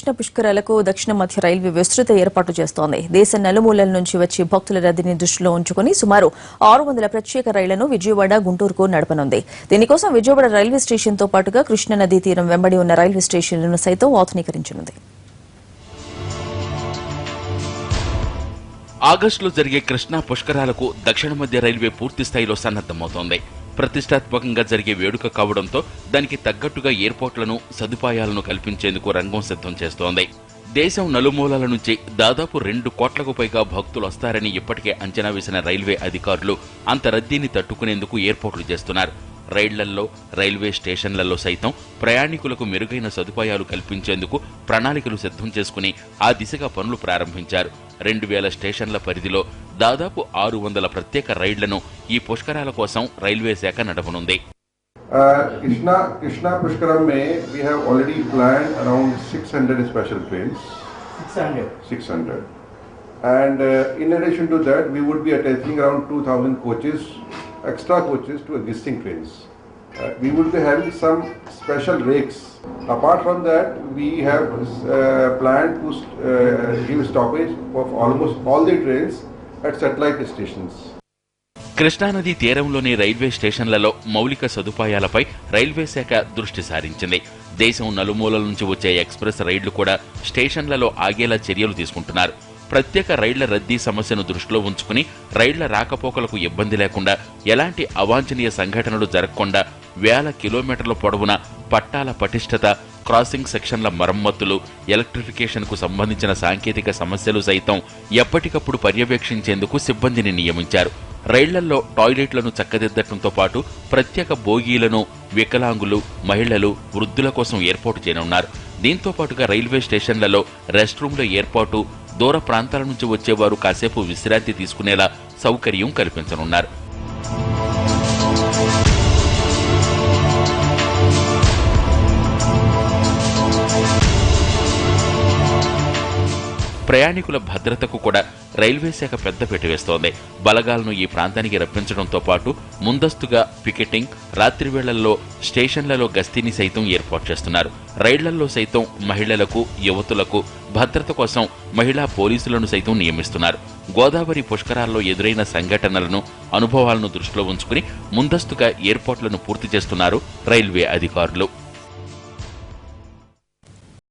కృష్ణ పుష్కరాలకు దక్షిణ మధ్య రైల్వే విస్తృత ఏర్పాటు చేస్తోంది. దేశ నలుమూలల నుంచి వచ్చే భక్తుల రద్దీని దృష్టిలో ఉంచుకుని సుమారు 600 ప్రత్యేక రైళ్లను విజయవాడ, గుంటూరుకు నడపనుంది. దీనికోసం విజయవాడ రైల్వే స్టేషన్తో పాటుగా కృష్ణానదీ తీరం వెంబడి ఉన్న రైల్వే స్టేషన్లను సైతం ఆధునీకరించనుంది. ఆగస్టులో జరిగే కృష్ణా పుష్కరాలకు దక్షిణ మధ్య రైల్వే పూర్తి స్థాయిలో సన్నద్దమవుతోంది. ప్రతిష్టాత్మకంగా జరిగే వేడుక కావడంతో దానికి తగ్గట్టుగా ఎయిర్పోర్ట్లను, సదుపాయాలను కల్పించేందుకు రంగం సిద్ధం చేస్తోంది. దేశం నలుమూలల నుంచి దాదాపు 2 కోట్లకు పైగా భక్తులు వస్తారని ఇప్పటికే అంచనా వేసిన రైల్వే అధికారులు అంత రద్దీని తట్టుకునేందుకు ఏర్పాట్లు చేస్తున్నారు. రైళ్లల్లో, రైల్వే స్టేషన్లలో సైతం ప్రయాణికులకు మెరుగైన సదుపాయాలు కల్పించేందుకు ప్రణాళికలు సిద్ధం చేసుకుని ఆ దిశగా పనులు ప్రారంభించారు. 2000 స్టేషన్ల పరిధిలో దాదాపు 600 ప్రత్యేక రైళ్లను ఈ పుష్కరాల కోసం రైల్వే శాఖ నడపనుంది. Krishna Pushkaram mein we have already planned around 600 special trains. 600. And in addition to that, we would be attaching around 2000 coaches, extra coaches to existing trains. We would be having some special rakes. Apart from that, we have planned to give stoppage of almost all the trains at satellite stations. కృష్ణానదీ తీరంలోని railway స్టేషన్లలో మౌలిక సదుపాయాలపై railway శాఖ దృష్టి సారించింది. దేశం నలుమూలల నుంచి వచ్చే ఎక్స్ప్రెస్ రైళ్లు కూడా స్టేషన్లలో ఆగేలా చర్యలు తీసుకుంటున్నారు. ప్రత్యేక రైళ్ల రద్దీ సమస్యను దృష్టిలో ఉంచుకుని రైళ్ల రాకపోకలకు ఇబ్బంది లేకుండా, ఎలాంటి అవాంఛనీయ సంఘటనలు జరగకుండా వేల కిలోమీటర్ల పొడవున పట్టాల పటిష్టత, క్రాసింగ్ సెక్షన్ల మరమ్మతులు, ఎలక్ట్రిఫికేషన్కు సంబంధించిన సాంకేతిక సమస్యలు సైతం ఎప్పటికప్పుడు పర్యవేక్షించేందుకు సిబ్బందిని నియమించారు. రైళ్లల్లో టాయిలెట్లను చక్కదిద్దటంతో పాటు ప్రత్యేక బోగీలను వికలాంగులు, మహిళలు, వృద్ధుల కోసం ఏర్పాటు చేయనున్నారు. దీంతో పాటుగా రైల్వే స్టేషన్లలో రెస్ట్ రూమ్ల ఏర్పాటు, దూర ప్రాంతాల నుంచి వచ్చేవారు కాసేపు విశ్రాంతి తీసుకునేలా సౌకర్యం కల్పించనున్నారు. ప్రయాణికుల భద్రతకు కూడా రైల్వే శాఖ పెద్దపీట వేస్తోంది. బలగాలను ఈ ప్రాంతానికి రప్పించడంతో పాటు ముందస్తుగా పికెటింగ్, రాత్రి వేళల్లో స్టేషన్లలో గస్తీని సైతం ఏర్పాటు చేస్తున్నారు. రైళ్లల్లో సైతం మహిళలకు, యువతులకు భద్రత కోసం మహిళా పోలీసులను సైతం నియమిస్తున్నారు. గోదావరి పుష్కరాల్లో ఎదురైన సంఘటనలను, అనుభవాలను దృష్టిలో ఉంచుకుని ముందస్తుగా ఏర్పాట్లను పూర్తి చేస్తున్నారు రైల్వే అధికారులు.